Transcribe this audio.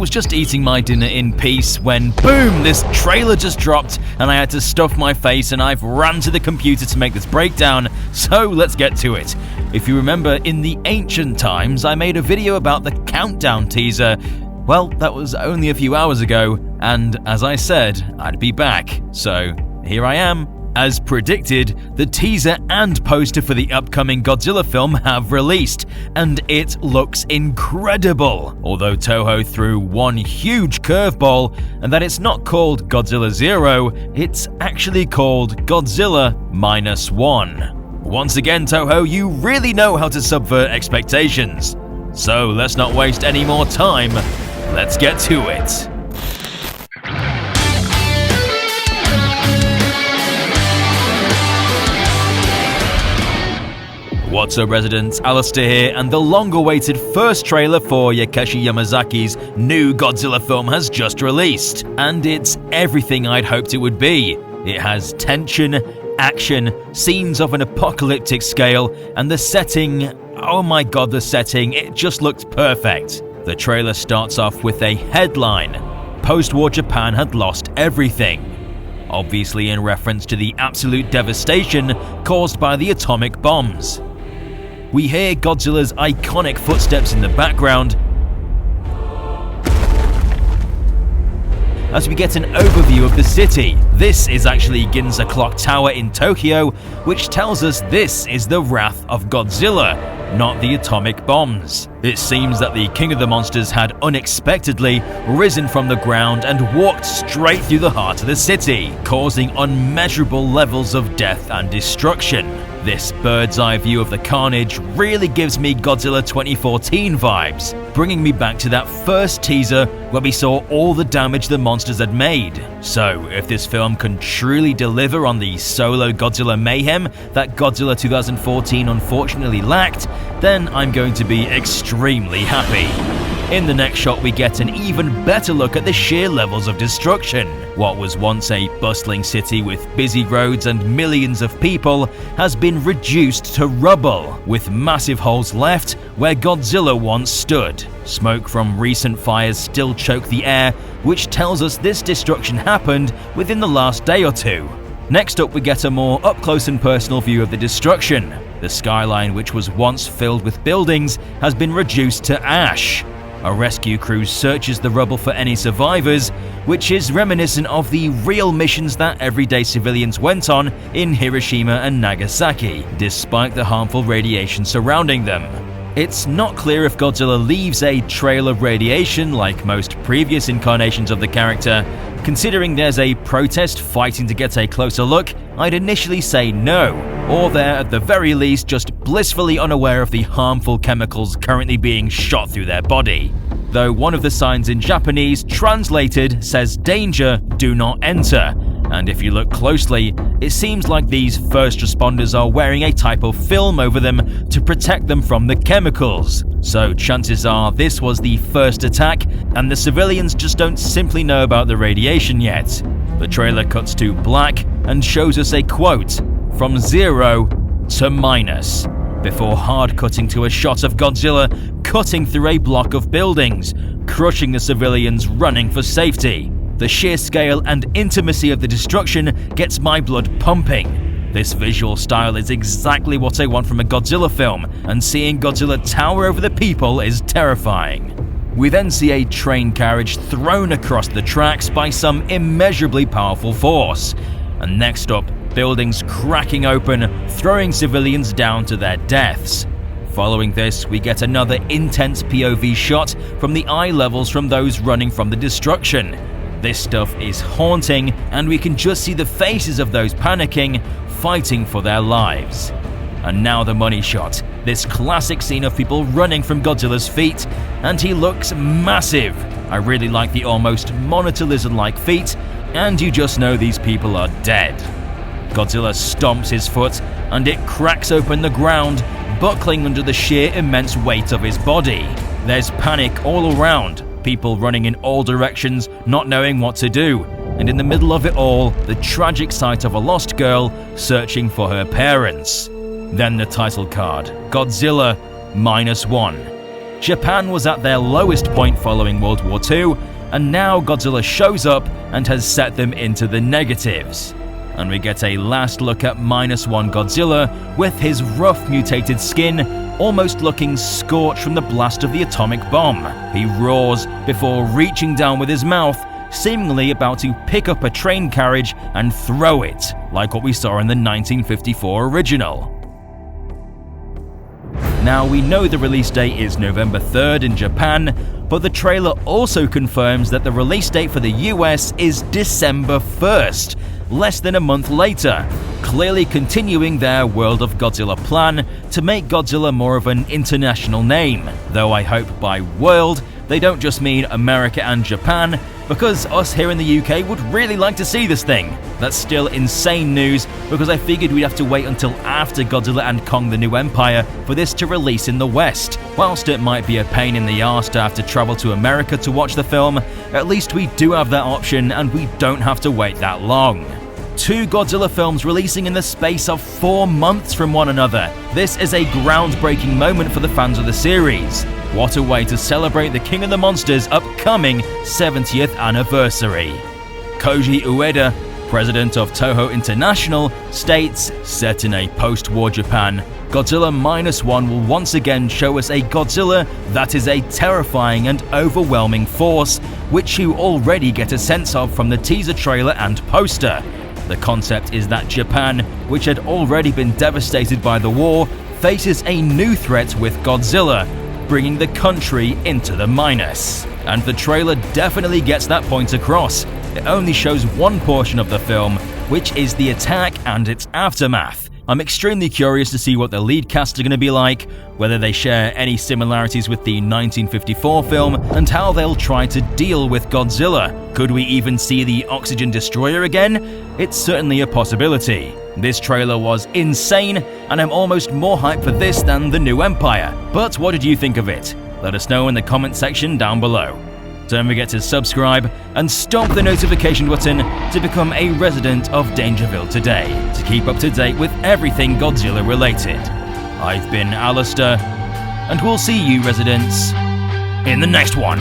was just eating my dinner in peace when, boom, this trailer just dropped and I had to stuff my face and I've ran to the computer to make this breakdown, so let's get to it. If you remember, in the ancient times, I made a video about the countdown teaser. Well, that was only a few hours ago, and as I said, I'd be back, so here I am. As predicted, the teaser and poster for the upcoming Godzilla film have released, and it looks incredible. Although Toho threw one huge curveball, and that it's not called Godzilla 0, it's actually called Godzilla -1. Once again, Toho, you really know how to subvert expectations. So let's not waste any more time, let's get to it. What's up, residents? Alistair here, and the long-awaited first trailer for Takeshi Yamazaki's new Godzilla film has just released, and it's everything I'd hoped it would be. It has tension, action, scenes of an apocalyptic scale, and the setting, oh my god, the setting, it just looked perfect. The trailer starts off with a headline: "Post-war Japan had lost everything," obviously in reference to the absolute devastation caused by the atomic bombs. We hear Godzilla's iconic footsteps in the background as we get an overview of the city. This is actually Ginza Clock Tower in Tokyo, which tells us this is the wrath of Godzilla, not the atomic bombs. It seems that the king of the monsters had unexpectedly risen from the ground and walked straight through the heart of the city, causing unmeasurable levels of death and destruction. This bird's eye view of the carnage really gives me Godzilla 2014 vibes, bringing me back to that first teaser where we saw all the damage the monsters had made. So, if this film can truly deliver on the solo Godzilla mayhem that Godzilla 2014 unfortunately lacked, then I'm going to be extremely happy. In the next shot, we get an even better look at the sheer levels of destruction. What was once a bustling city with busy roads and millions of people has been reduced to rubble, with massive holes left where Godzilla once stood. Smoke from recent fires still choke the air, which tells us this destruction happened within the last day or two. Next up, we get a more up-close and personal view of the destruction. The skyline, which was once filled with buildings, has been reduced to ash. A rescue crew searches the rubble for any survivors, which is reminiscent of the real missions that everyday civilians went on in Hiroshima and Nagasaki, despite the harmful radiation surrounding them. It's not clear if Godzilla leaves a trail of radiation like most previous incarnations of the character. Considering there's a protest fighting to get a closer look, I'd initially say no, or they're at the very least just blissfully unaware of the harmful chemicals currently being shot through their body. Though one of the signs in Japanese, translated, says "Danger, do not enter," and if you look closely, it seems like these first responders are wearing a type of film over them to protect them from the chemicals. So chances are this was the first attack, and the civilians just don't simply know about the radiation yet. The trailer cuts to black and shows us a quote, "From 0 to minus," before hard cutting to a shot of Godzilla cutting through a block of buildings, crushing the civilians running for safety. The sheer scale and intimacy of the destruction gets my blood pumping. This visual style is exactly what I want from a Godzilla film, and seeing Godzilla tower over the people is terrifying. We then see a train carriage thrown across the tracks by some immeasurably powerful force. And next up, buildings cracking open, throwing civilians down to their deaths. Following this, we get another intense POV shot from the eye levels from those running from the destruction. This stuff is haunting, and we can just see the faces of those panicking, fighting for their lives. And now the money shot, this classic scene of people running from Godzilla's feet, and he looks massive. I really like the almost monitor lizard-like feet, and you just know these people are dead. Godzilla stomps his foot, and it cracks open the ground, buckling under the sheer immense weight of his body. There's panic all around, people running in all directions, not knowing what to do, and in the middle of it all, the tragic sight of a lost girl searching for her parents. Then the title card, Godzilla -1. Japan was at their lowest point following World War II, and now Godzilla shows up and has set them into the negatives. And we get a last look at -1 Godzilla with his rough mutated skin almost looking scorched from the blast of the atomic bomb. He roars before reaching down with his mouth, seemingly about to pick up a train carriage and throw it, like what we saw in the 1954 original. Now, we know the release date is November 3rd in Japan, but the trailer also confirms that the release date for the US is December 1st, less than a month later, clearly continuing their World of Godzilla plan to make Godzilla more of an international name, though I hope by world they don't just mean America and Japan, because us here in the UK would really like to see this thing. That's still insane news, because I figured we'd have to wait until after Godzilla and Kong the New Empire for this to release in the West. Whilst it might be a pain in the arse to have to travel to America to watch the film, at least we do have that option and we don't have to wait that long. 2 Godzilla films releasing in the space of 4 months from one another. This is a groundbreaking moment for the fans of the series. What a way to celebrate the King of the Monsters' upcoming 70th anniversary. Koji Ueda, president of Toho International, states, set in a post-war Japan, Godzilla -1 will once again show us a Godzilla that is a terrifying and overwhelming force, which you already get a sense of from the teaser trailer and poster. The concept is that Japan, which had already been devastated by the war, faces a new threat with Godzilla, bringing the country into the minus. And the trailer definitely gets that point across. It only shows one portion of the film, which is the attack and its aftermath. I'm extremely curious to see what the lead cast are going to be like, whether they share any similarities with the 1954 film, and how they'll try to deal with Godzilla. Could we even see the Oxygen Destroyer again? It's certainly a possibility. This trailer was insane, and I'm almost more hyped for this than The New Empire. But what did you think of it? Let us know in the comment section down below. Don't forget to subscribe and stomp the notification button to become a resident of Dangerville today, to keep up to date with everything Godzilla related. I've been Alistair, and we'll see you residents in the next one.